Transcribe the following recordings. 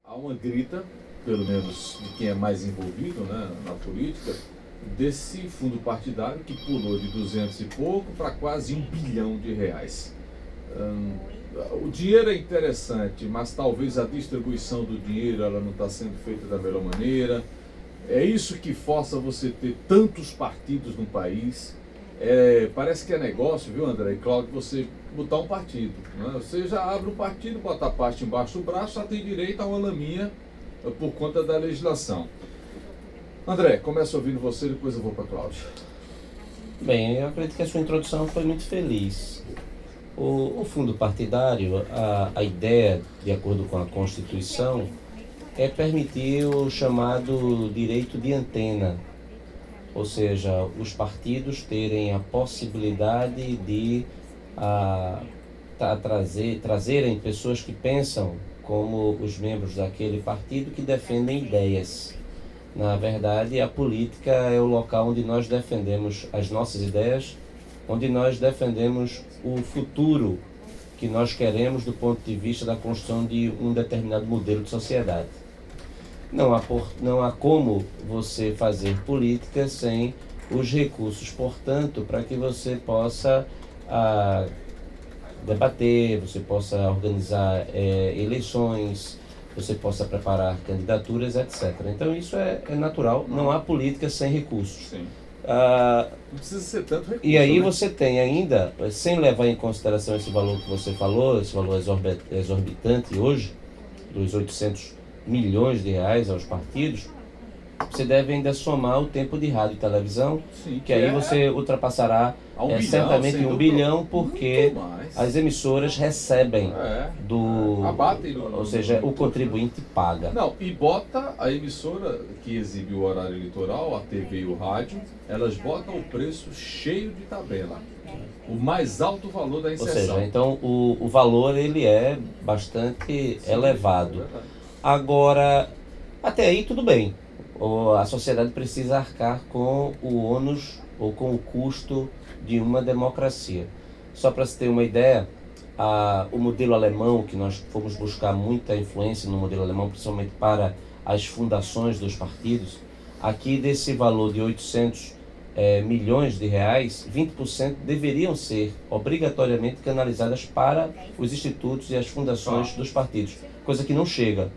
Há uma grita, pelo menos de quem é mais envolvido, né, na política, desse fundo partidário que pulou de 200 e pouco para quase R$ 1 bilhão. O dinheiro é interessante, mas talvez a distribuição do dinheiro ela não está sendo feita da melhor maneira. É isso que força você ter tantos partidos no país. Parece que é negócio, viu, André e Cláudio, você botar um partido, né? Você já abre um partido, bota a parte embaixo do braço, já tem direito a uma laminha por conta da legislação. André, começa ouvindo você, depois eu vou para Cláudio. Bem, eu acredito que a sua introdução foi muito feliz. O fundo partidário, a ideia, de acordo com a Constituição, é permitir o chamado direito de antena, ou seja, os partidos terem a possibilidade de trazerem pessoas que pensam como os membros daquele partido que defendem ideias. Na verdade, a política é o local onde nós defendemos as nossas ideias, onde nós defendemos o futuro que nós queremos do ponto de vista da construção de um determinado modelo de sociedade. Não há como você fazer política sem os recursos, portanto, para que você possa debater, você possa organizar eleições, você possa preparar candidaturas, etc. Então isso é natural, não há política sem recursos. Sim. Não precisa ser tanto recurso. E aí você tem ainda, sem levar em consideração esse valor que você falou, esse valor exorbitante hoje, dos 800 milhões de reais aos partidos, você deve ainda somar o tempo de rádio e televisão, Sim, que aí você ultrapassará certamente sem 1 dúvida. bilhão, porque as emissoras recebem abatem ou seja, o contribuinte paga. Não, e bota a emissora que exibe o horário eleitoral, a TV e o rádio, elas botam o preço cheio de tabela. O mais alto valor da inserção. Ou seja, então o valor ele é bastante elevado. É. Agora, até aí tudo bem. A sociedade precisa arcar com o ônus ou com o custo de uma democracia. Só para se ter uma ideia, o modelo alemão, que nós fomos buscar muita influência no modelo alemão, principalmente para as fundações dos partidos, aqui desse valor de 800 milhões de reais, 20% deveriam ser obrigatoriamente canalizadas para os institutos e as fundações dos partidos, coisa que não chega.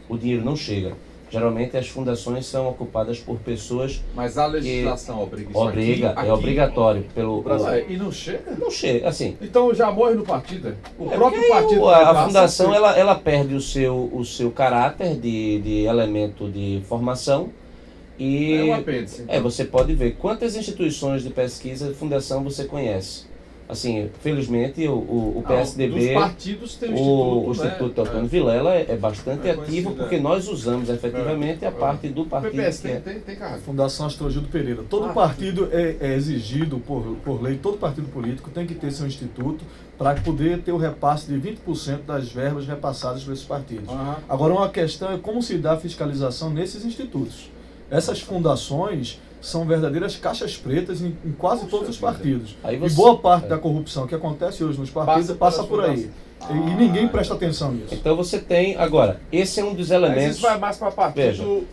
O dinheiro não chega. Geralmente as fundações são ocupadas por pessoas. Mas a legislação obriga isso. É obrigatório. E não chega? Não chega, assim. Então já morre no partido. O próprio partido. A fundação ela perde o seu caráter de elemento de formação. E é um apêndice. Então. Você pode ver quantas instituições de pesquisa de fundação você conhece. Assim, felizmente o PSDB, dos partidos tem o Instituto Antônio Vilela é bastante ativo, porque nós usamos efetivamente a parte do partido. O PPS tem cargo. Fundação Astrogildo Pereira. Todo partido é exigido por lei, todo partido político tem que ter seu instituto para poder ter o repasse de 20% das verbas repassadas para esses partidos. Agora, uma questão é como se dá a fiscalização nesses institutos. Essas fundações são verdadeiras caixas pretas em quase todos os partidos. E boa parte da corrupção que acontece hoje nos partidos passa por aí. E ninguém presta atenção nisso. Então você tem, agora, esse é um dos elementos... Mas isso vai mais para partido...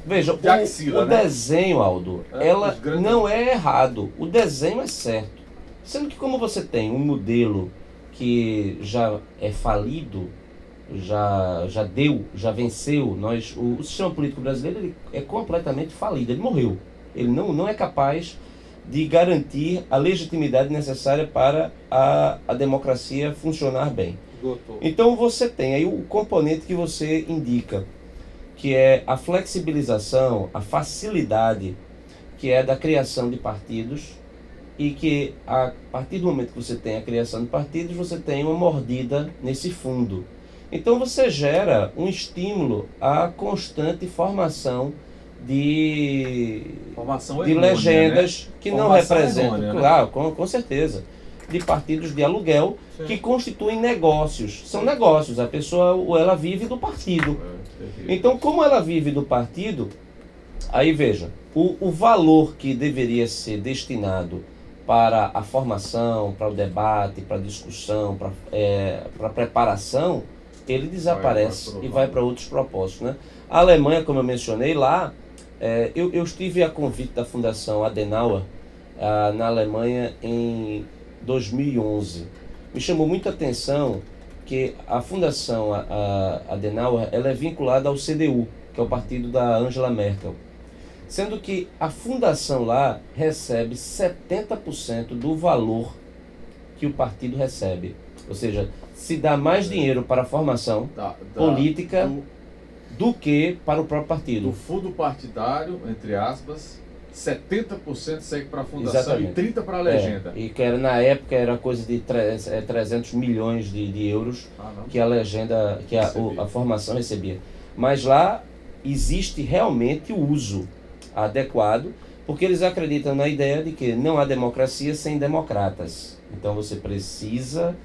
Veja, o desenho, Aldo, não é errado. O desenho é certo. Sendo que como você tem um modelo que já é falido, já venceu, o sistema político brasileiro ele é completamente falido, ele morreu. Ele não é capaz de garantir a legitimidade necessária para a democracia funcionar bem. Então você tem aí o componente que você indica, que é a flexibilização, a facilidade, que é da criação de partidos, e que a partir do momento que você tem a criação de partidos, você tem uma mordida nesse fundo. Então você gera um estímulo à constante formação de legendas, né? Que não representam, claro, com certeza, de partidos de aluguel. Sim. Que constituem negócios. São negócios, a pessoa ela vive do partido. Então, como ela vive do partido, aí veja, o valor que deveria ser destinado para a formação, para o debate, para a discussão, para a preparação, ele desaparece e vai para outros propósitos, né? A Alemanha, como eu mencionei, lá, eu estive a convite da Fundação Adenauer na Alemanha em 2011. Me chamou muita atenção que a Fundação Adenauer ela é vinculada ao CDU, que é o partido da Angela Merkel. Sendo que a fundação lá recebe 70% do valor que o partido recebe. Ou seja, se dá mais dinheiro para a formação política do que para o próprio partido. Do fundo partidário, entre aspas, 70% segue para a fundação. Exatamente. E 30% para a legenda. E que na época era coisa de 300 milhões de euros que a legenda, que a formação recebia. Mas lá existe realmente o uso adequado, porque eles acreditam na ideia de que não há democracia sem democratas. Então você precisa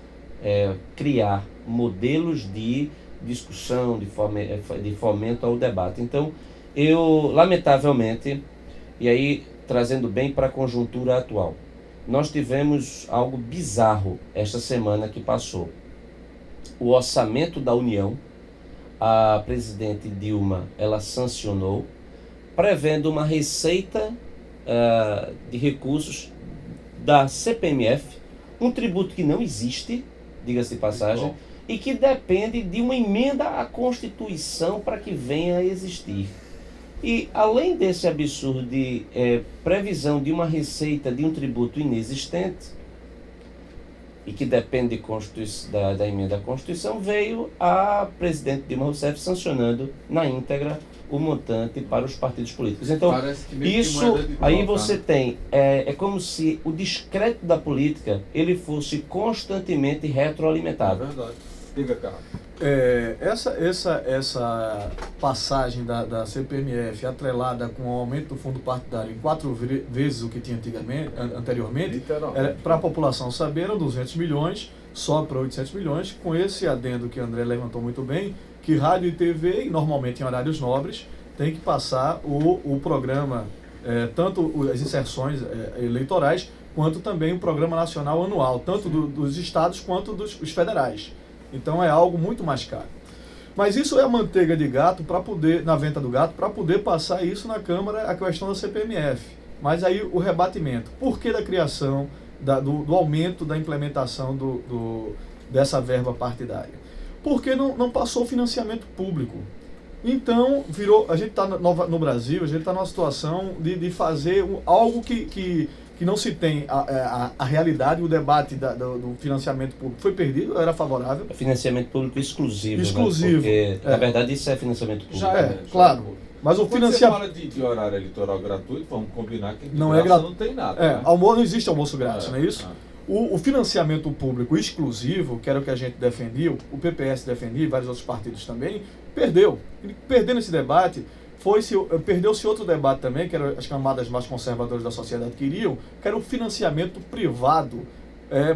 criar modelos de discussão, de fomento ao debate. Então, eu, lamentavelmente, e aí trazendo bem para a conjuntura atual, nós tivemos algo bizarro esta semana que passou. O orçamento da União, a presidente Dilma, ela sancionou, prevendo uma receita de recursos da CPMF, um tributo que não existe, diga-se de passagem, e que depende de uma emenda à Constituição para que venha a existir. E além desse absurdo de previsão de uma receita de um tributo inexistente, e que depende da emenda à Constituição, veio a presidente Dilma Rousseff sancionando na íntegra o montante para os partidos políticos. Então, isso aí você tem, é como se o descrédito da política ele fosse constantemente retroalimentado. É verdade. Diga, cara. Essa passagem da CPMF atrelada com o aumento do fundo partidário em 4 vezes o que tinha anteriormente, para a população saber, eram 200 milhões, só para 800 milhões, com esse adendo que o André levantou muito bem, que rádio e TV, normalmente em horários nobres, tem que passar o programa, tanto as inserções eleitorais, quanto também o programa nacional anual, tanto dos estados quanto dos federais. Então é algo muito mais caro. Mas isso é a manteiga de gato para poder, na venta do gato, para poder passar isso na Câmara, a questão da CPMF. Mas aí o rebatimento. Por que da criação, do aumento da implementação dessa verba partidária? Porque não passou o financiamento público. Então, a gente está no Brasil, a gente está numa situação de fazer algo que não se tem a realidade, o debate do financiamento público foi perdido, era favorável. É financiamento público exclusivo. Exclusivo. Né? Porque, na verdade, isso é financiamento público. Claro. Mas o financiamento. Quando você fala de horário eleitoral gratuito, vamos combinar que não é gratuito. Não tem nada. Né? Não existe almoço grátis, não é isso? O financiamento público exclusivo, que era o que a gente defendia, o PPS defendia e vários outros partidos também, perdeu. Perdendo esse debate, perdeu-se outro debate também, que eram as camadas mais conservadoras da sociedade queriam, que era o financiamento privado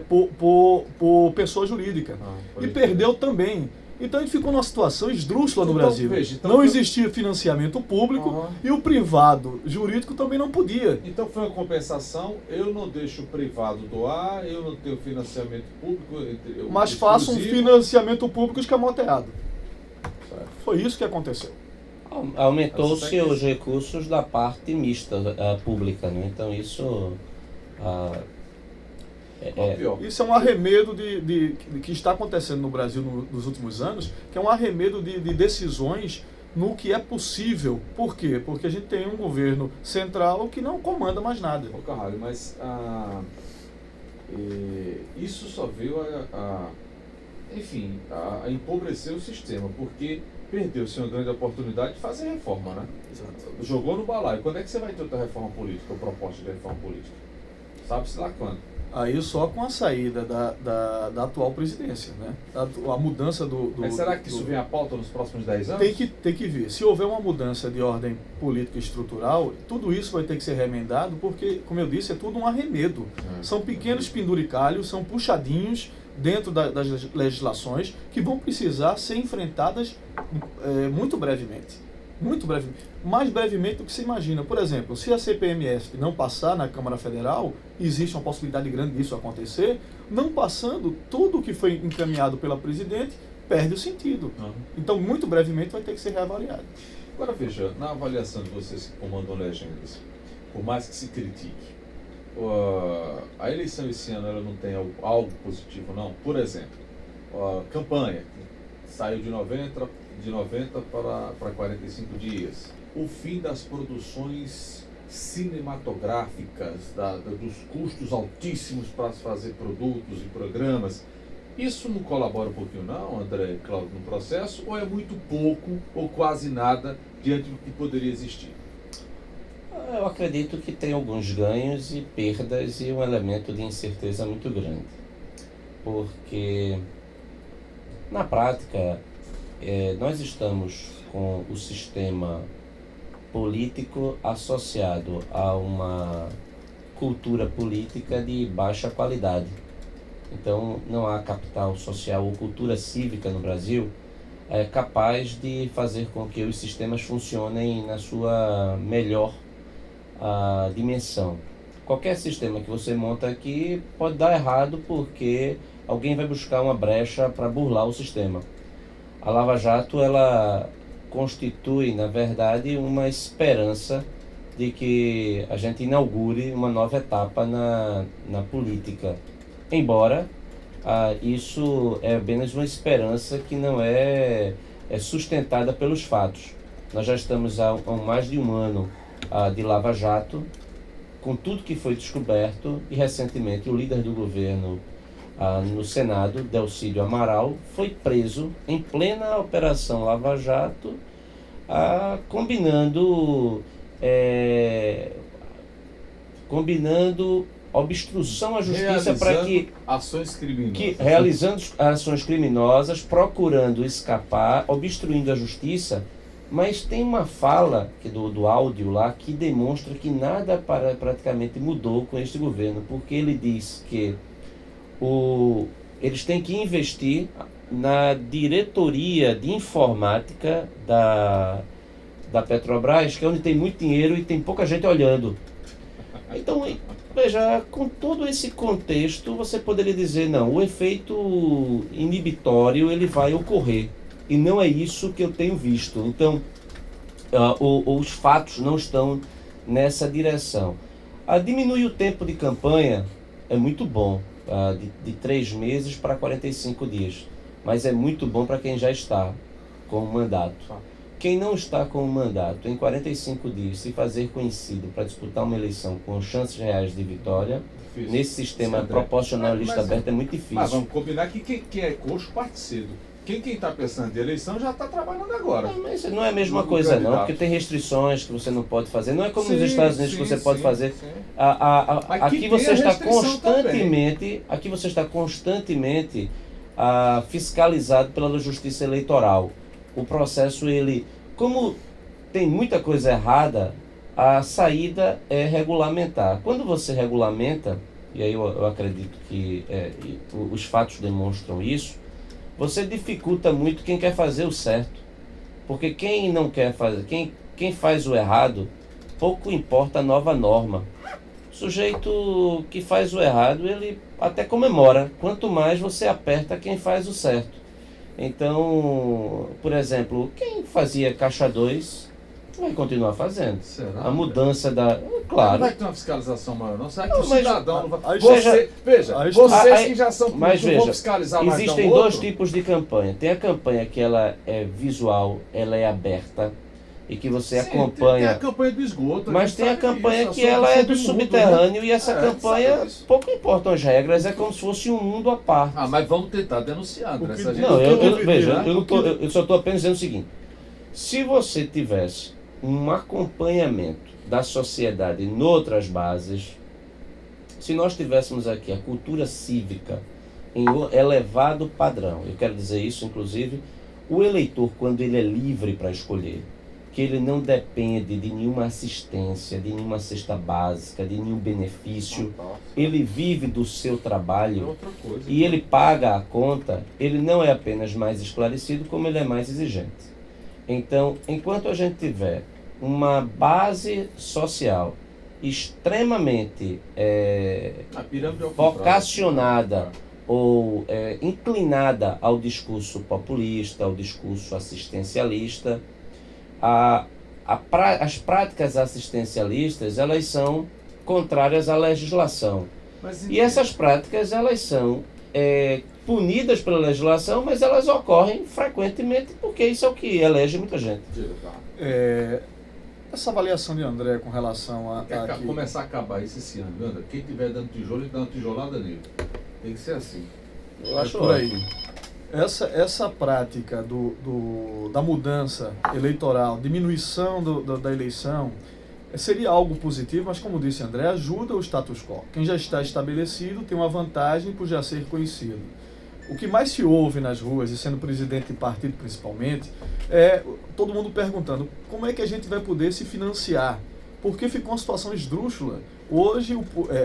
por pessoa jurídica. E perdeu também. Então a gente ficou numa situação esdrúxula no Brasil. Não existia financiamento público e o privado jurídico também não podia. Então foi uma compensação, eu não deixo o privado doar, eu não tenho financiamento público. Mas faço um financiamento público escamoteado. Foi isso que aconteceu. Aumentou-se os recursos da parte mista pública, né? Então isso... Isso é um arremedo que está acontecendo no Brasil nos últimos anos, que é um arremedo de decisões no que é possível. Por quê? Porque a gente tem um governo central que não comanda mais nada. Carvalho, mas isso só veio a empobrecer o sistema, porque perdeu-se uma grande oportunidade de fazer reforma, né? Exato. Jogou no balaio. Quando é que você vai ter outra reforma política, ou proposta de reforma política? Sabe-se lá quando? Aí só com a saída da atual presidência, né? A mudança Mas será que isso vem à pauta nos próximos 10 anos? Tem que vir. Se houver uma mudança de ordem política e estrutural, tudo isso vai ter que ser remendado, porque, como eu disse, é tudo um arremedo. São pequenos penduricalhos, são puxadinhos dentro das legislações que vão precisar ser enfrentadas muito brevemente. Muito brevemente. Mais brevemente do que se imagina. Por exemplo, se a CPMF não passar na Câmara Federal, existe uma possibilidade grande disso acontecer, não passando, tudo o que foi encaminhado pela presidente perde o sentido. Então, muito brevemente, vai ter que ser reavaliado. Agora, veja, na avaliação de vocês que comandam legendas, por mais que se critique, a eleição esse ano ela não tem algo positivo, não? Por exemplo, a campanha saiu de 90 para 45 dias. O fim das produções cinematográficas, dos custos altíssimos para se fazer produtos e programas. Isso não colabora um pouquinho não, André e Cláudio, no processo? Ou é muito pouco ou quase nada diante do que poderia existir? Eu acredito que tem alguns ganhos e perdas e um elemento de incerteza muito grande. Porque, na prática, nós estamos com o sistema político associado a uma cultura política de baixa qualidade. Então, não há capital social ou cultura cívica no Brasil capaz de fazer com que os sistemas funcionem na sua melhor dimensão. Qualquer sistema que você monta aqui pode dar errado porque alguém vai buscar uma brecha para burlar o sistema. A Lava Jato, ela constitui, na verdade, uma esperança de que a gente inaugure uma nova etapa na política. Embora isso é apenas uma esperança que não é sustentada pelos fatos. Nós já estamos há mais de um ano de Lava Jato, com tudo que foi descoberto, e recentemente o líder do governo no Senado, Delcídio Amaral, foi preso em plena Operação Lava Jato, combinando obstrução à justiça para que ações criminosas. Realizando ações criminosas, procurando escapar, obstruindo a justiça. Mas tem uma fala do áudio lá que demonstra que nada praticamente mudou com este governo, porque ele diz que eles têm que investir na diretoria de informática da Petrobras, que é onde tem muito dinheiro e tem pouca gente olhando. Então, veja, com todo esse contexto, você poderia dizer, não, o efeito inibitório ele vai ocorrer. E não é isso que eu tenho visto. Então, os fatos não estão nessa direção. Diminuir o tempo de campanha é muito bom, de 3 meses para 45 dias. Mas é muito bom para quem já está com o mandato. Quem não está com o mandato, em 45 dias, se fazer conhecido para disputar uma eleição com chances reais de vitória, difícil. Nesse sistema proporcional lista aberta é muito difícil. Mas vamos combinar que quem é coxo parte cedo. Quem está pensando em eleição já está trabalhando agora. Mas não é a mesma coisa não, porque tem restrições que você não pode fazer. Não é como nos Estados Unidos que você pode fazer. Aqui você está constantemente fiscalizado pela Justiça Eleitoral. O processo, como tem muita coisa errada, a saída é regulamentar. Quando você regulamenta, e aí eu acredito que os fatos demonstram isso, você dificulta muito quem quer fazer o certo. Porque quem não quer fazer, quem faz o errado, pouco importa a nova norma. O sujeito que faz o errado, ele até comemora, quanto mais você aperta quem faz o certo. Então, por exemplo, quem fazia Caixa 2 vai continuar fazendo. Será? A mudança Claro. Não vai ter uma fiscalização maior, não? Será que o cidadão não vai... Veja, vocês que já são mas não vão fiscalizar mais existem dois tipos de campanha. Tem a campanha que ela é visual, ela é aberta, e que você acompanha. Tem a campanha do esgoto. Mas tem a campanha que ela é do subterrâneo, né? E essa campanha, pouco importam as regras, é como se fosse um mundo à parte. Mas vamos tentar denunciar, André. Eu só estou apenas dizendo o seguinte: se você tivesse um acompanhamento da sociedade em outras bases, se nós tivéssemos aqui a cultura cívica em elevado padrão, eu quero dizer isso, inclusive, o eleitor, quando ele é livre para escolher, que ele não depende de nenhuma assistência, de nenhuma cesta básica, de nenhum benefício, ele vive do seu trabalho e ele paga a conta, ele não é apenas mais esclarecido, como ele é mais exigente. Então, enquanto a gente tiver uma base social extremamente vocacionada ou inclinada ao discurso populista, ao discurso assistencialista. As práticas assistencialistas, elas são contrárias à legislação. E essas práticas, elas são punidas pela legislação, mas elas ocorrem frequentemente porque isso é o que elege muita gente. Essa avaliação de André com relação a... Começar a acabar isso esse ano, André. Quem tiver dando tijolo, ele dá uma tijolada nele. Tem que ser assim. Eu acho por aí. Essa prática da mudança eleitoral, diminuição da eleição, seria algo positivo, mas como disse André, ajuda o status quo. Quem já está estabelecido tem uma vantagem por já ser conhecido. O que mais se ouve nas ruas, e sendo presidente de partido principalmente, é todo mundo perguntando como é que a gente vai poder se financiar, porque ficou uma situação esdrúxula. Hoje,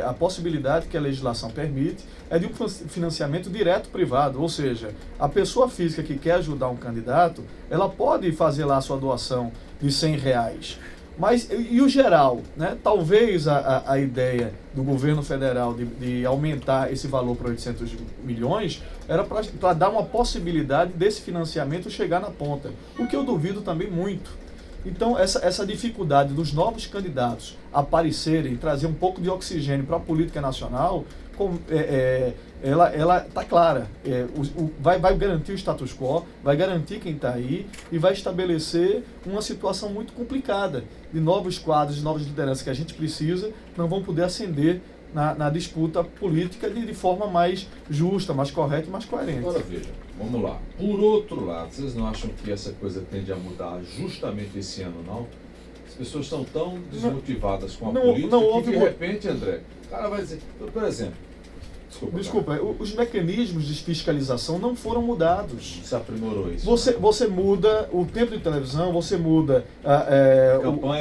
a possibilidade que a legislação permite é de um financiamento direto privado, ou seja, a pessoa física que quer ajudar um candidato, ela pode fazer lá a sua doação de R$100. Mas, e o geral, né? Talvez a ideia do governo federal de aumentar esse valor para 800 milhões era para dar uma possibilidade desse financiamento chegar na ponta, o que eu duvido também muito. Então, essa dificuldade dos novos candidatos aparecerem, trazer um pouco de oxigênio para a política nacional, ela está clara. Vai garantir o status quo, vai garantir quem está aí e vai estabelecer uma situação muito complicada de novos quadros, de novas lideranças que a gente precisa, não vão poder ascender na disputa política de forma mais justa, mais correta e mais coerente. Agora veja, vamos lá. Por outro lado, vocês não acham que essa coisa tende a mudar justamente esse ano, não? As pessoas estão tão desmotivadas com a política que de repente, André, o cara vai dizer, por exemplo, Desculpa, os mecanismos de fiscalização não foram mudados. Você aprimorou isso. Você muda o tempo de televisão, você muda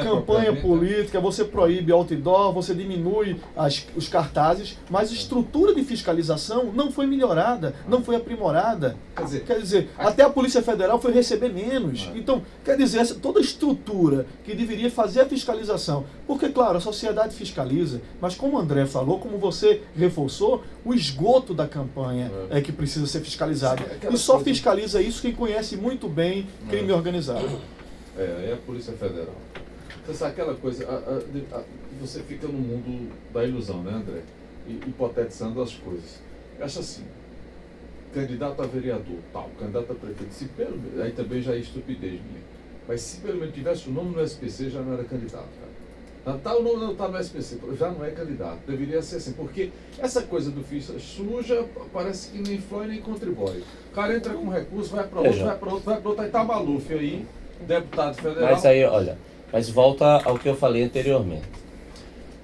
campanha política, você proíbe outdoor, você diminui os cartazes, mas a estrutura de fiscalização não foi melhorada, não foi aprimorada. Quer dizer, até a Polícia Federal foi receber menos. Então, quer dizer, toda a estrutura que deveria fazer a fiscalização, porque, claro, a sociedade fiscaliza, mas como o André falou, como você reforçou, o esgoto da campanha é que precisa ser fiscalizado. E só fiscaliza isso quem conhece muito bem crime organizado. É a Polícia Federal. Você sabe aquela coisa, você fica no mundo da ilusão, né, André? Hipotetizando as coisas. Eu acho assim, candidato a vereador, tal, candidato a prefeito, aí também já é estupidez minha. Mas se pelo menos tivesse o nome no SPC, já não era candidato, cara. O nome não está no SPC, já não é candidato. Deveria ser assim, porque essa coisa do ficha suja parece que nem flói nem contribui. O cara entra com recurso, vai para outro, vai para outro, aí tá Maluf aí, deputado federal. Mas aí, olha, mas volta ao que eu falei anteriormente.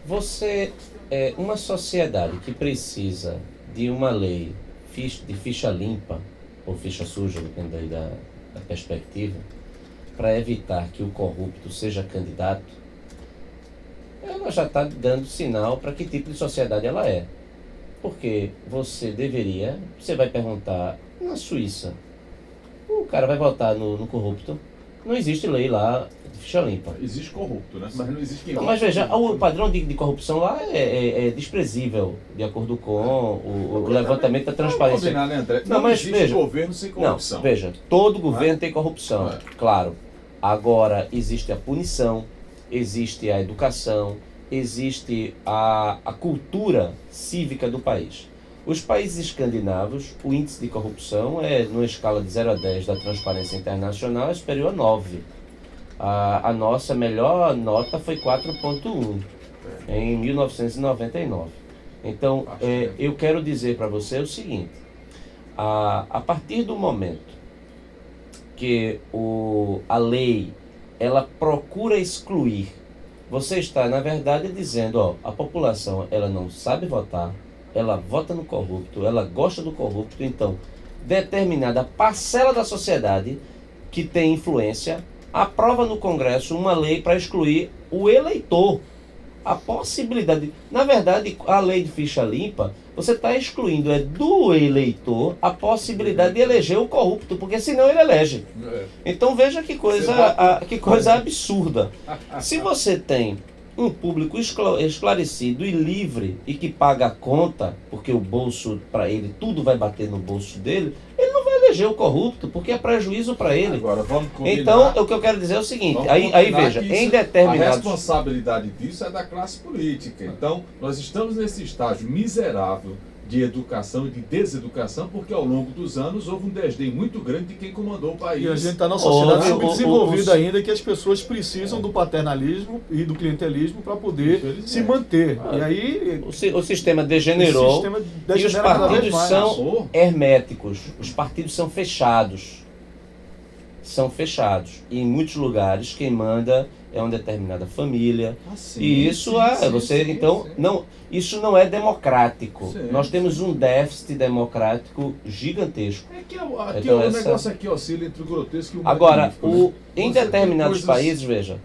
Você é uma sociedade que precisa de uma lei de ficha limpa, ou ficha suja, depende aí da perspectiva, para evitar que o corrupto seja candidato, ela já está dando sinal para que tipo de sociedade ela é. Porque você vai perguntar, na Suíça, o cara vai votar no corrupto, não existe lei lá de ficha limpa. Existe corrupto, né? Mas não existe quem Mas veja, o padrão de corrupção lá é desprezível, de acordo com o levantamento da transparência. Não, né, André? Não, mas existe veja, governo sem corrupção. Não, veja, todo governo tem corrupção, claro. Agora, existe a punição, existe a educação, existe a cultura cívica do país. Os países escandinavos, o índice de corrupção numa escala de 0 a 10 da Transparência Internacional, é superior a 9. A nossa melhor nota foi 4,1 em 1999. Então, eu quero dizer para você o seguinte, a partir do momento que a lei ela procura excluir, você está, na verdade, dizendo, a população ela não sabe votar, ela vota no corrupto, ela gosta do corrupto, então determinada parcela da sociedade que tem influência aprova no Congresso uma lei para excluir o eleitor. A possibilidade, na verdade, a lei de ficha limpa, você está excluindo do eleitor a possibilidade de eleger o corrupto, porque senão ele elege. Então veja que coisa absurda. Se você tem um público esclarecido e livre e que paga a conta, porque o bolso, para ele, tudo vai bater no bolso dele, ele não vai eleger o corrupto, porque é prejuízo para ele. Agora, vamos combinar, então, o que eu quero dizer é o seguinte, aí veja, em determinados... A responsabilidade disso é da classe política. Então, nós estamos nesse estágio miserável de educação e de deseducação, porque ao longo dos anos houve um desdém muito grande de quem comandou o país. E a gente está numa sociedade subdesenvolvida ainda, que as pessoas precisam do paternalismo e do clientelismo para poder se manter. E aí o sistema degenerou e os partidos são herméticos, os partidos são fechados. São fechados. E em muitos lugares quem manda é uma determinada família. E isso isso não é democrático. Nós temos um déficit democrático gigantesco. É que o negócio aqui oscila entre o grotesco e o Agora, em determinados países, veja,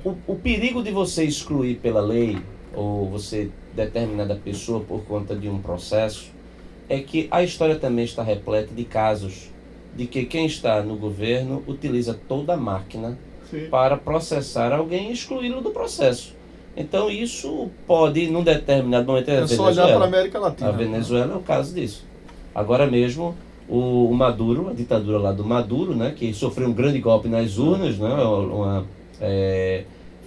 o perigo de você excluir pela lei, ou você determinada pessoa por conta de um processo, é que a história também está repleta de casos de que quem está no governo utiliza toda a máquina para processar alguém e excluí-lo do processo. Então isso pode, num determinado momento... É só olhar para a América Latina. A Venezuela é o caso disso. Agora mesmo, o Maduro, a ditadura lá do Maduro, né, que sofreu um grande golpe nas urnas, né,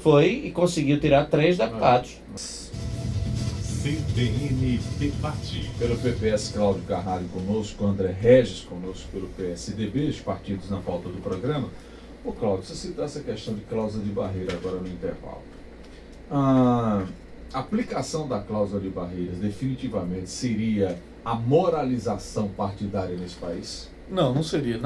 foi e conseguiu tirar 3 deputados. CBN Debate. Pelo PPS, Cláudio Carralho conosco, André Regis conosco pelo PSDB, os partidos na pauta do programa. Ô Cláudio, você citou essa questão de cláusula de barreira agora no intervalo. A aplicação da cláusula de barreiras definitivamente seria a moralização partidária nesse país? Não seria.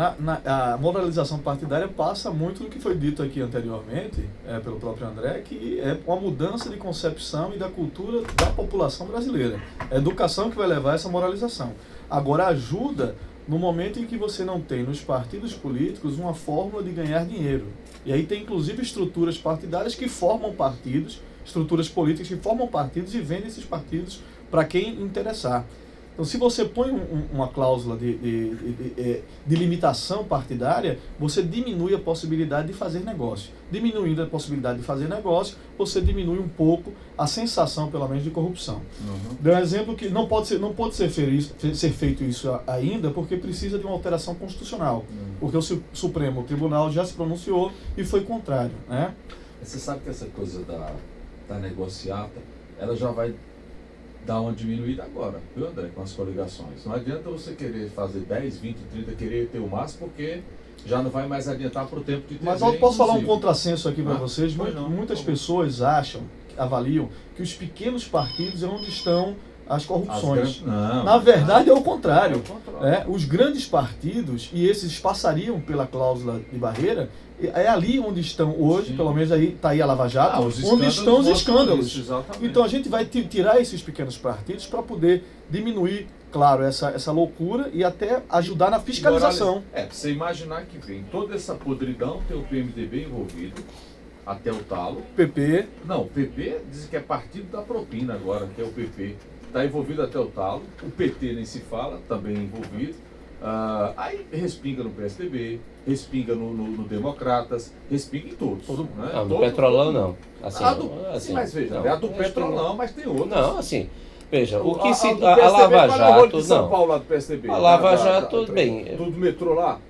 A moralização partidária passa muito do que foi dito aqui anteriormente, pelo próprio André, que é uma mudança de concepção e da cultura da população brasileira. É a educação que vai levar a essa moralização. Agora, ajuda no momento em que você não tem nos partidos políticos uma fórmula de ganhar dinheiro. E aí tem inclusive estruturas partidárias que formam partidos, estruturas políticas que formam partidos e vendem esses partidos para quem interessar. Então, se você põe uma cláusula de limitação partidária, você diminui a possibilidade de fazer negócio. Diminuindo a possibilidade de fazer negócio, você diminui um pouco a sensação, pelo menos, de corrupção. Deu um exemplo que não pode ser feito isso ainda, porque precisa de uma alteração constitucional. Porque o Supremo Tribunal já se pronunciou e foi contrário, né? Você sabe que essa coisa da negociata, ela já vai dar uma diminuída agora, viu, André, com as coligações. Não adianta você querer fazer 10, 20, 30, querer ter o máximo, porque já não vai mais adiantar para o tempo de ter. Mas eu posso falar um contrassenso aqui para vocês. Muitas pessoas avaliam que os pequenos partidos é onde estão as corrupções. Na verdade é o contrário. Os grandes partidos, e esses passariam pela cláusula de barreira, é ali onde estão hoje, pelo menos aí está aí a Lava Jato, onde estão os escândalos. Então a gente vai tirar esses pequenos partidos para poder diminuir, claro, essa loucura e até ajudar na fiscalização. Você imaginar que vem toda essa podridão, tem o PMDB envolvido, até o talo. PP. Não, o PP diz que é partido da propina agora, que é o PP. Está envolvido até o talo, o PT nem se fala, também envolvido. Aí respinga no PSDB, respinga no Democratas, respinga em todos. Né? No Petrolão não. Assim, mas veja, é a do Petrolão, mas tem outros. Não, assim, veja, o que se... A Lava Jato, de São Paulo lá do PSDB. A Lava Jato, bem... Tudo metrô lá?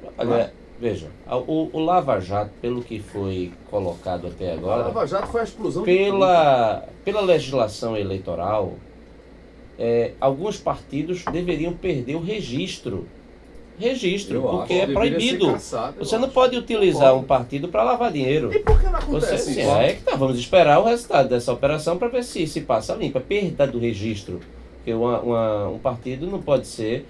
Veja, o Lava Jato, pelo que foi colocado até agora... A Lava Jato foi a explosão pela legislação eleitoral, alguns partidos deveriam perder o registro, porque é proibido. Você não pode utilizar um partido para lavar dinheiro. E por que não acontece isso? Vamos esperar o resultado dessa operação para ver se passa limpa. Perda do registro. Porque um partido não pode ser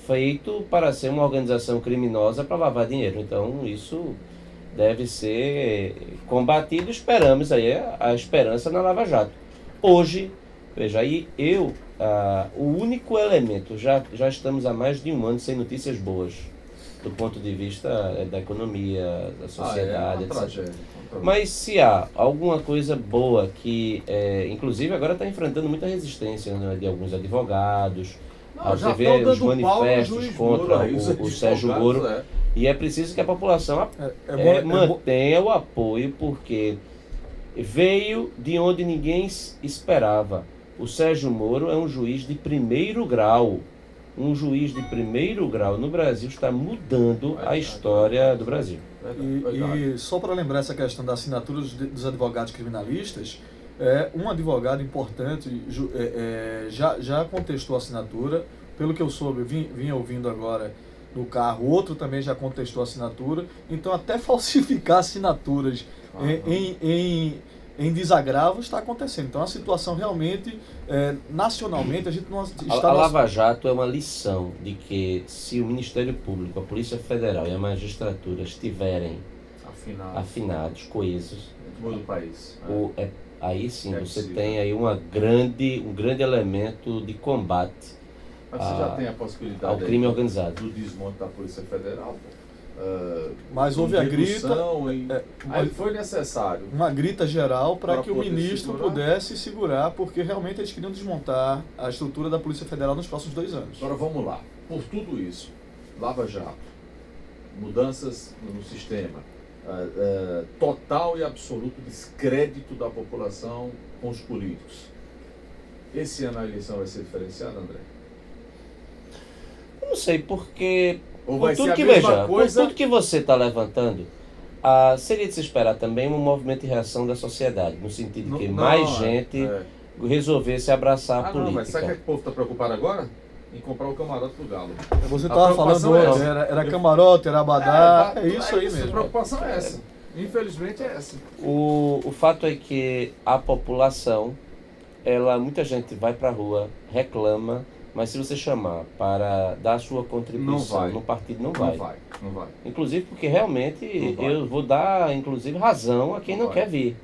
feito para ser uma organização criminosa para lavar dinheiro. Então isso deve ser combatido. Esperamos aí a esperança na Lava Jato. Hoje, veja, aí o único elemento, já estamos há mais de um ano sem notícias boas, do ponto de vista da economia, da sociedade, etc. Mas se há alguma coisa boa que, inclusive agora está enfrentando muita resistência, né, de alguns advogados, você vê os manifestos contra o Sérgio Moro, e é preciso que a população mantenha o apoio, porque veio de onde ninguém esperava. O Sérgio Moro é um juiz de primeiro grau. Um juiz de primeiro grau no Brasil está mudando a história do Brasil. E só para lembrar essa questão da assinatura dos advogados criminalistas, um advogado importante já contestou a assinatura. Pelo que eu soube, vinha ouvindo agora no carro, outro também já contestou a assinatura. Então, até falsificar assinaturas em desagravo está acontecendo. Então, a situação realmente, nacionalmente, a gente não está... A Lava Jato é uma lição de que se o Ministério Público, a Polícia Federal e a magistratura estiverem afinados, coesos, muda o país. Aí sim, você possível. tem aí um grande elemento de combate Mas você já tem a possibilidade ao crime organizado. do desmonte da Polícia Federal, pô. Mas houve a grita. Aí foi necessário. Uma grita geral para que o poder ministro pudesse segurar, porque realmente eles queriam desmontar a estrutura da Polícia Federal nos próximos 2 anos. Agora vamos lá. Por tudo isso, Lava Jato, mudanças no sistema, total e absoluto descrédito da população com os políticos. Esse ano a eleição vai ser diferenciada, André? Eu não sei, porque Ou por vai tudo ser a que mesma coisa? por tudo que você está levantando, seria de se esperar também um movimento de reação da sociedade, no sentido de que mais gente resolvesse abraçar a política. Não, mas sabe o que o povo está preocupado agora? Em comprar o camarote do Galo. Você estava falando antes, era camarote, era abadá, é isso aí mesmo. A preocupação é essa. Infelizmente é essa. O fato é que a população, muita gente vai para a rua, reclama, mas se você chamar para dar a sua contribuição no partido, não vai. Não vai. Inclusive porque realmente eu vou dar, inclusive, razão a quem não quer vir.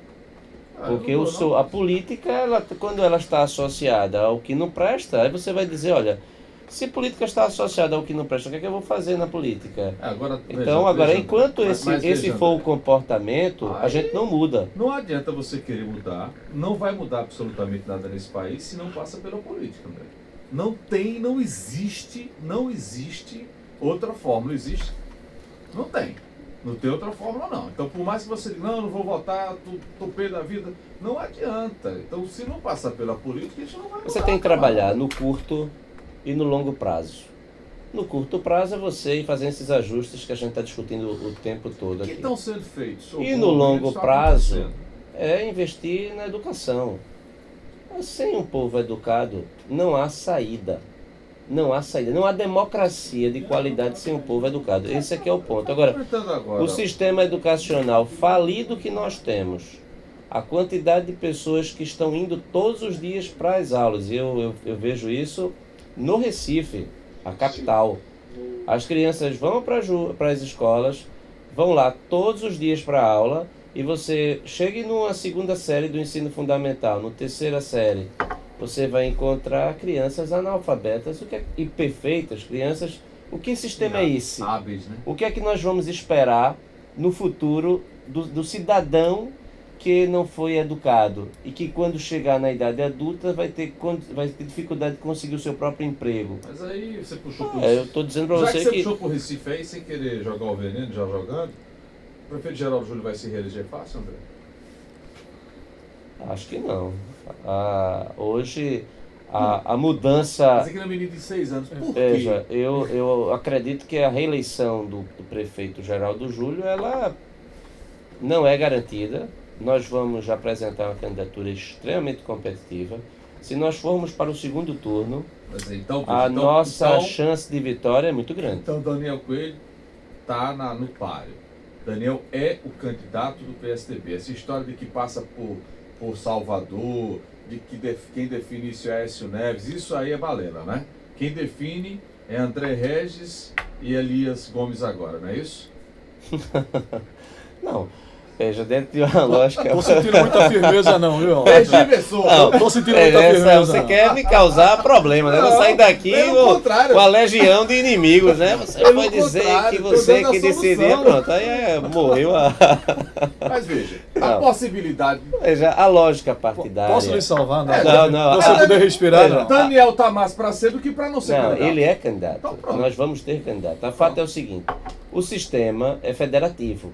Porque a política, quando ela está associada ao que não presta, aí você vai dizer, olha, se política está associada ao que não presta, o que é que eu vou fazer na política? Enquanto esse for o comportamento, a gente não muda. Não adianta você querer mudar, não vai mudar absolutamente nada nesse país se não passa pela política, André. Não existe outra fórmula. Não tem. Não tem outra fórmula, não. Então, por mais que você diga, não vou votar, tô pé da vida, não adianta. Então, se não passar pela política, a gente não vai mudar. Você tem que trabalhar no curto e no longo prazo. No curto prazo é você ir fazendo esses ajustes que a gente está discutindo o tempo todo aqui. Que estão sendo feitos? E no longo prazo é investir na educação. Sem um povo educado, não há saída. Não há democracia de qualidade sem um povo educado. Esse aqui é o ponto. Agora, o sistema educacional falido que nós temos, a quantidade de pessoas que estão indo todos os dias para as aulas, eu vejo isso no Recife, a capital. As crianças vão para as escolas, vão lá todos os dias para a aula, e você chega numa segunda série do ensino fundamental, na terceira série, você vai encontrar crianças analfabetas e perfeitas, crianças... O que sistema é esse? Hábeis, né? O que é que nós vamos esperar no futuro do cidadão que não foi educado e que quando chegar na idade adulta vai ter dificuldade de conseguir o seu próprio emprego? Mas aí você puxou por Recife. Eu estou dizendo para você que... Já que você puxou por Recife aí, sem querer jogar o veneno, já jogando, o prefeito Geraldo Júlio vai se reeleger fácil, André? Acho que não. Hoje a mudança... Mas aqui na menina de 6 anos, por quê? Veja, eu acredito que a reeleição do prefeito Geraldo Júlio, ela não é garantida. Nós vamos apresentar uma candidatura extremamente competitiva. Se nós formos para o segundo turno, a nossa chance de vitória é muito grande. Então Daniel Coelho está no páreo. Daniel é o candidato do PSDB. Essa história de que passa por Salvador, de que quem define isso é Aécio Neves, isso aí é balela, né? Quem define é André Regis e Elias Gomes agora, não é isso? Não. Veja, dentro de uma lógica... Tô sentindo muita firmeza não, viu? Tô sentindo muita firmeza. Você quer me causar problema, né? Vou sair daqui com a legião de inimigos, né? Você vai dizer que você que decidia, pronto, aí morreu a... Mas veja, a possibilidade... Veja, a lógica partidária... Posso lhe salvar? Não. Você poder respirar, não. Daniel tá mais para ser do que para não ser candidato. Ele é candidato. Então, nós vamos ter candidato. O fato é o seguinte, o sistema é federativo.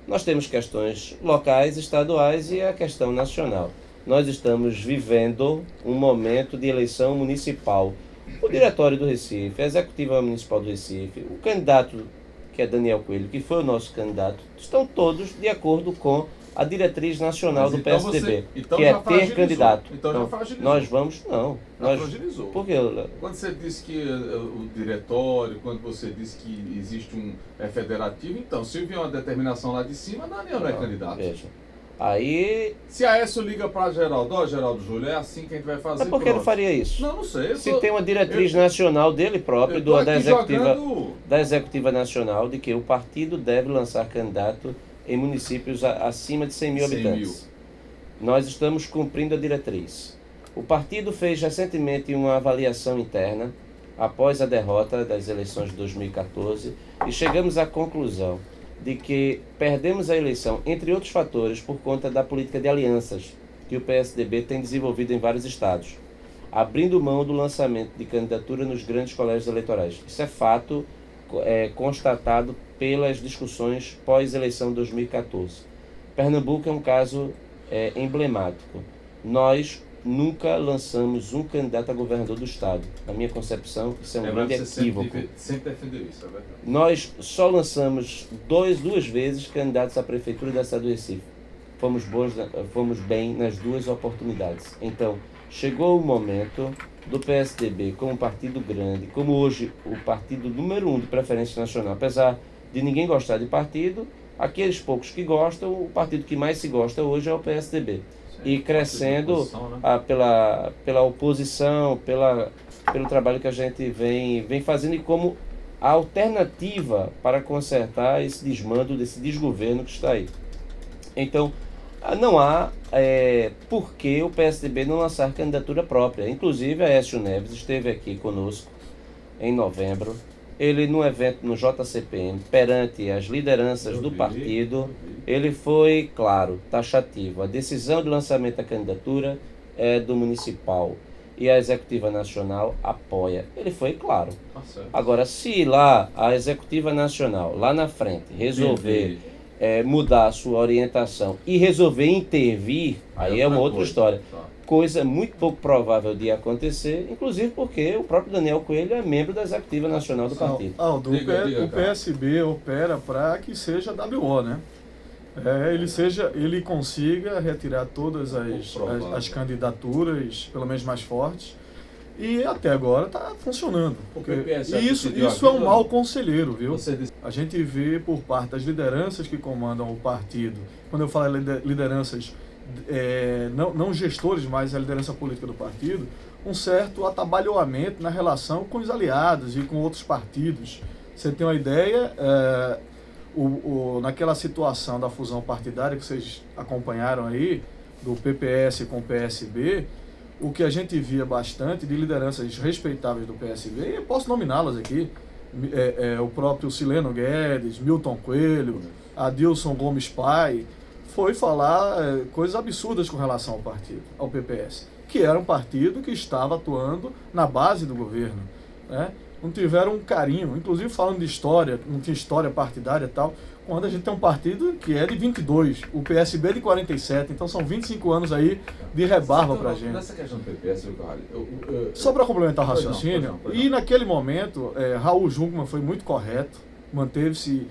Nós temos questões locais, estaduais e a questão nacional. Nós estamos vivendo um momento de eleição municipal. O Diretório do Recife, a Executiva Municipal do Recife, o candidato, que é Daniel Coelho, que foi o nosso candidato, estão todos de acordo com a diretriz nacional do PSDB, que é ter candidato. Então já fragilizou. Nós vamos, não. Nós, fragilizou. Por quê? Quando você disse que o diretório, quando você disse que existe federativo, então, se vier uma determinação lá de cima, Daniel não é candidato. Veja. Aí... Se a Aécio liga para Geraldo, Geraldo Júlio, é assim que a gente vai fazer. É porque ele faria isso. Não sei. Se tem uma diretriz nacional dele próprio, da Executiva Nacional, de que o partido deve lançar candidato em municípios acima de 100 mil habitantes. Nós estamos cumprindo a diretriz. O partido fez recentemente uma avaliação interna, após a derrota das eleições de 2014, e chegamos à conclusão de que perdemos a eleição, entre outros fatores, por conta da política de alianças que o PSDB tem desenvolvido em vários estados, abrindo mão do lançamento de candidatura nos grandes colégios eleitorais. Isso é fato constatado pelas discussões pós-eleição de 2014. Pernambuco é um caso emblemático. Nós nunca lançamos um candidato a governador do estado. Na minha concepção, isso é um grande equívoco. Sempre defendeu isso, é verdade. Nós só lançamos duas vezes candidatos à prefeitura da cidade do Recife. Fomos bem nas duas oportunidades. Então, chegou o momento do PSDB como partido grande, como hoje o partido número 1 de preferência nacional, apesar de ninguém gostar de partido, aqueles poucos que gostam, o partido que mais se gosta hoje é o PSDB. E crescendo pela oposição, pelo trabalho que a gente vem fazendo e como a alternativa para consertar esse desmando, desse desgoverno que está aí. Então, não há por que o PSDB não lançar candidatura própria. Inclusive, Aécio Neves esteve aqui conosco em novembro. Ele, num evento no JCPM, perante as lideranças do partido, ele foi, claro, taxativo. A decisão de lançamento da candidatura é do municipal e a Executiva Nacional apoia. Ele foi claro. Agora, se lá a Executiva Nacional, lá na frente, resolver mudar a sua orientação e resolver intervir, aí é uma outra história. Coisa muito pouco provável de acontecer, inclusive porque o próprio Daniel Coelho é membro da Executiva Nacional do partido. Aldo, o PSB opera para que seja WO, né? Ele consiga retirar todas as candidaturas, pelo menos mais fortes, e até agora está funcionando. Isso é um mau conselheiro, viu? A gente vê por parte das lideranças que comandam o partido, quando eu falo lideranças, não gestores, mas a liderança política do partido, um certo atabalhoamento na relação com os aliados e com outros partidos. Você tem uma ideia, naquela situação da fusão partidária que vocês acompanharam aí, do PPS com o PSB, o que a gente via bastante de lideranças respeitáveis do PSB, eu posso nominá-las aqui, o próprio Sileno Guedes, Milton Coelho, Adilson Gomes Pai, foi falar coisas absurdas com relação ao partido, ao PPS, que era um partido que estava atuando na base do governo, né? Não tiveram um carinho, inclusive falando de história, não tinha história partidária e tal, quando a gente tem um partido que é de 22, o PSB é de 47, então são 25 anos aí de rebarba pra gente. Nessa questão do PPS, só para complementar o raciocínio, e naquele momento, Raul Jungmann foi muito correto, manteve-se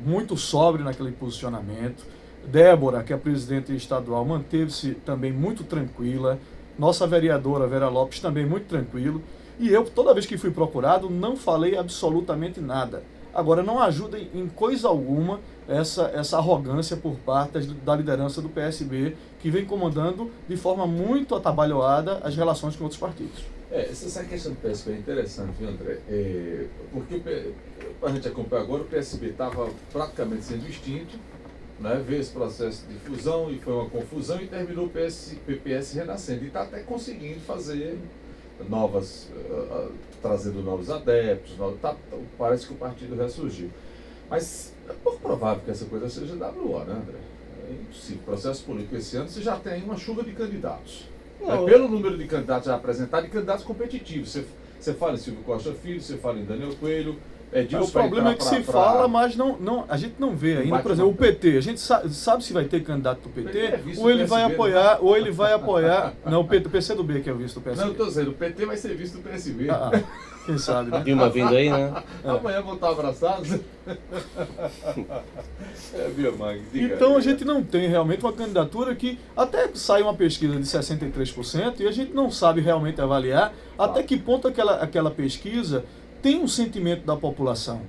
muito sóbrio naquele posicionamento. Débora, que é a presidente estadual, manteve-se também muito tranquila. Nossa vereadora, Vera Lopes, também muito tranquilo. E eu, toda vez que fui procurado, não falei absolutamente nada. Agora, não ajuda em coisa alguma essa arrogância por parte da liderança do PSB, que vem comandando de forma muito atabalhoada as relações com outros partidos. Essa questão do PSB é interessante, viu, André? Porque a gente acompanha agora, o PSB estava praticamente sendo extinto, né? Veio esse processo de fusão e foi uma confusão e terminou o PPS renascendo. E está até conseguindo fazer trazendo novos adeptos, parece que o partido ressurgiu. Mas é pouco provável que essa coisa seja WO, né, André? É impossível. Processo político esse ano, você já tem uma chuva de candidatos. Pelo número de candidatos já apresentados e candidatos competitivos. Você fala em Silvio Costa Filho, você fala em Daniel Coelho, O problema é que se fala, mas a gente não vê ainda. Por exemplo, o PT, a gente sabe se vai ter candidato do PT, ou ele vai apoiar, ou ele vai apoiar. Não, o PCdoB que é o visto do PSB. Não, estou dizendo, o PT vai ser visto do PSB. Quem sabe, né? Dilma vindo aí, né? Amanhã vão estar abraçados. Então a gente não tem realmente uma candidatura que até sai uma pesquisa de 63% e a gente não sabe realmente avaliar até que ponto aquela pesquisa tem um sentimento da população.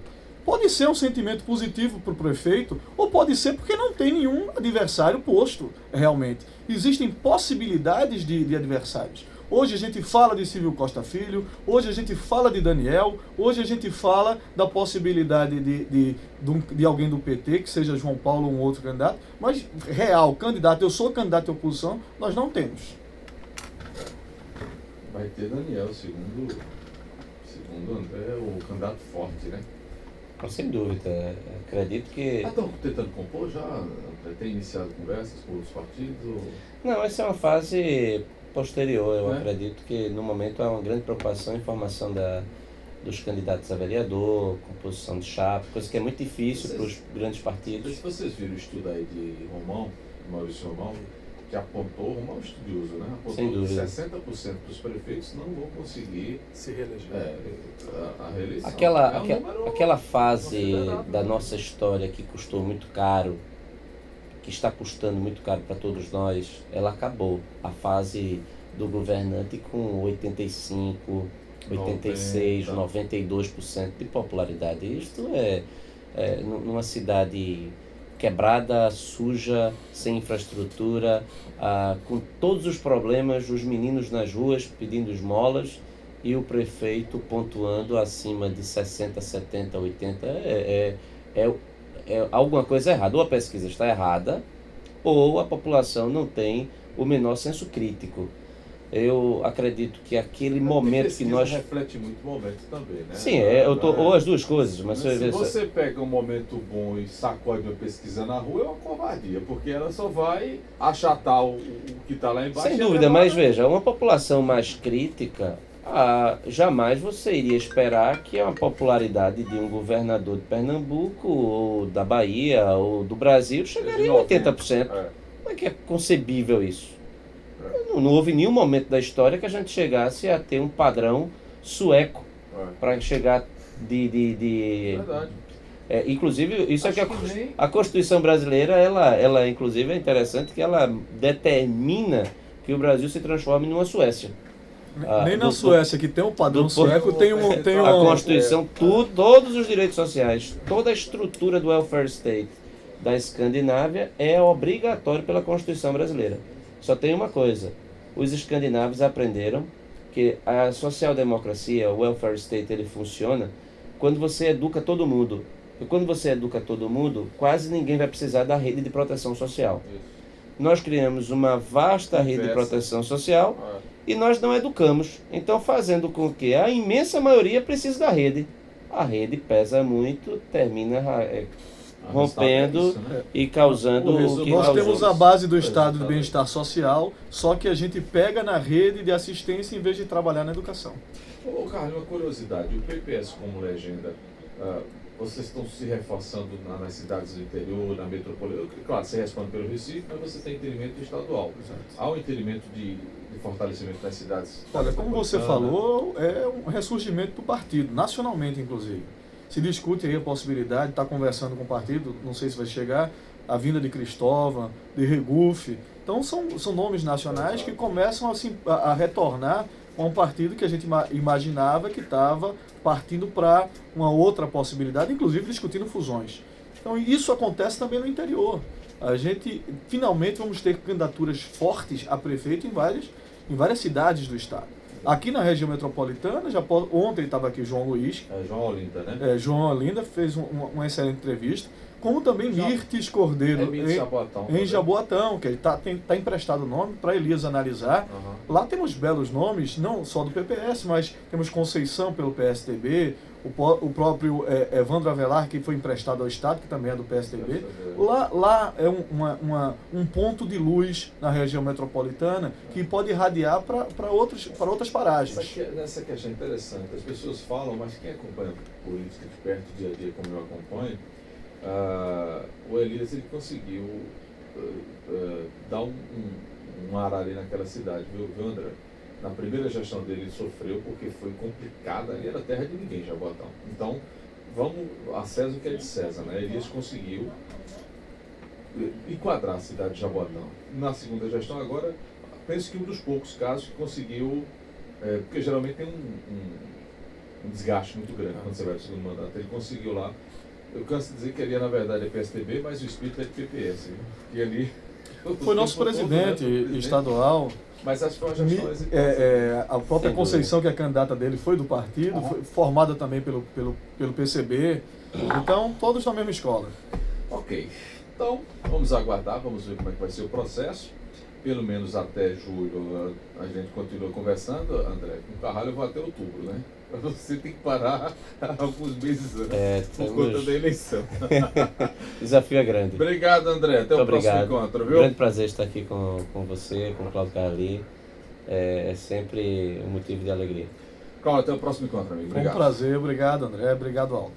Pode ser um sentimento positivo para o prefeito, ou pode ser porque não tem nenhum adversário posto, realmente. Existem possibilidades de adversários. Hoje a gente fala de Silvio Costa Filho, hoje a gente fala de Daniel, hoje a gente fala da possibilidade de alguém do PT, que seja João Paulo ou um outro candidato, mas real, candidato, eu sou candidato de oposição, nós não temos. Vai ter Daniel, segundo André, o candidato forte, né? Sem dúvida. Acredito que... Estão tentando compor já? Tem iniciado conversas com os partidos? Ou... Não, essa é uma fase posterior. Eu acredito que no momento há uma grande preocupação em formação dos candidatos a vereador, composição de chapa, coisa que é muito difícil para os grandes partidos. Se vocês viram o estudo aí de Maurício Romão, que apontou, Romão é um estudioso, né? Apontou que 60% dos prefeitos não vão conseguir se reeleger. A reeleição. Aquela fase da nossa história que custou muito caro, que está custando muito caro para todos nós, ela acabou. A fase do governante com 85, 86, 92% de popularidade. Isto é numa cidade quebrada, suja, sem infraestrutura, com todos os problemas, os meninos nas ruas pedindo esmolas e o prefeito pontuando acima de 60, 70, 80. Alguma coisa errada. Ou a pesquisa está errada, ou a população não tem o menor senso crítico. Eu acredito que aquele momento que nós... reflete muito o momento também, né? Sim, ou as duas coisas. Mas se você pega um momento bom e sacode uma pesquisa na rua, é uma covardia, porque ela só vai achatar o que está lá embaixo. Sem dúvida, mas veja, uma população mais crítica, jamais você iria esperar que a popularidade de um governador de Pernambuco, ou da Bahia, ou do Brasil, chegaria a 80%. Como é que é concebível isso? Não houve nenhum momento da história que a gente chegasse a ter um padrão sueco para chegar Verdade. Inclusive, isso é que a Constituição brasileira, ela inclusive é interessante que ela determina que o Brasil se transforme numa Suécia. Nem na Suécia, que tem um padrão sueco, tem a Constituição, todos os direitos sociais, toda a estrutura do welfare state da Escandinávia é obrigatório pela Constituição brasileira. Só tem uma coisa, os escandinavos aprenderam que a social-democracia, o welfare state, ele funciona quando você educa todo mundo. E quando você educa todo mundo, quase ninguém vai precisar da rede de proteção social. Isso. Nós criamos uma vasta rede de proteção social e nós não educamos. Então, fazendo com que a imensa maioria precise da rede. A rede pesa muito, termina rompendo e causando o que nós temos a base do Estado de Bem-Estar Social, só que a gente pega na rede de assistência em vez de trabalhar na educação. Ô Carlos, uma curiosidade, o PPS como legenda, vocês estão se reforçando nas cidades do interior, na metropolitana? Claro, você responde pelo Recife, mas você tem entendimento estadual. Exato. Há um entendimento de fortalecimento das cidades? Olha, como você falou, é um ressurgimento do partido, nacionalmente inclusive. Se discute aí a possibilidade de estar conversando com o partido, não sei se vai chegar, a vinda de Cristóvão, de Regufe. Então são nomes nacionais que começam assim, a retornar a um partido que a gente imaginava que estava partindo para uma outra possibilidade, inclusive discutindo fusões. Então isso acontece também no interior. A gente finalmente vamos ter candidaturas fortes a prefeito em várias cidades do estado. Aqui na região metropolitana, ontem estava aqui João Luiz. João Olinda, né? João Olinda fez uma excelente entrevista. Como também Mirtes Cordeiro em Jaboatão, que ele tá emprestado o nome para Elias analisar. Lá temos belos nomes, não só do PPS, mas temos Conceição pelo PSTB, o próprio Evandro Avelar, que foi emprestado ao Estado, que também é do PSDB. Lá é um ponto de luz na região metropolitana que pode irradiar para outras paragens. Essa questão é interessante. As pessoas falam, mas quem acompanha política de perto, dia a dia, como eu acompanho, o Elias ele conseguiu dar um ar ali naquela cidade, viu, André? Na primeira gestão dele ele sofreu porque foi complicada, ali era terra de ninguém, Jaboatão. Então, vamos a César o que é de César, né? Elias conseguiu enquadrar a cidade de Jaboatão. Na segunda gestão agora, penso que um dos poucos casos que conseguiu, porque geralmente tem um desgaste muito grande quando você vai para o segundo mandato, ele conseguiu lá. Eu canso de dizer que ali na verdade é PSDB, mas o espírito é de PPS, viu? E ali... Foi nosso presidente estadual. Mas acho que foi uma gestão a própria Conceição, que é a candidata dele, foi do partido, foi formada também pelo PCB. Então, todos na mesma escola. Ok. Então, vamos aguardar, vamos ver como é que vai ser o processo. Pelo menos até julho a gente continua conversando, André. Com o Carralho eu vou até outubro, né? Você tem que parar alguns meses antes, por conta da eleição. O desafio é grande. Obrigado, André. Até o próximo encontro, viu? Grande prazer estar aqui com você, com o Cláudio Carli. É sempre um motivo de alegria. Cláudio, até o próximo encontro, amigo. Obrigado. Foi um prazer. Obrigado, André. Obrigado, Aldo.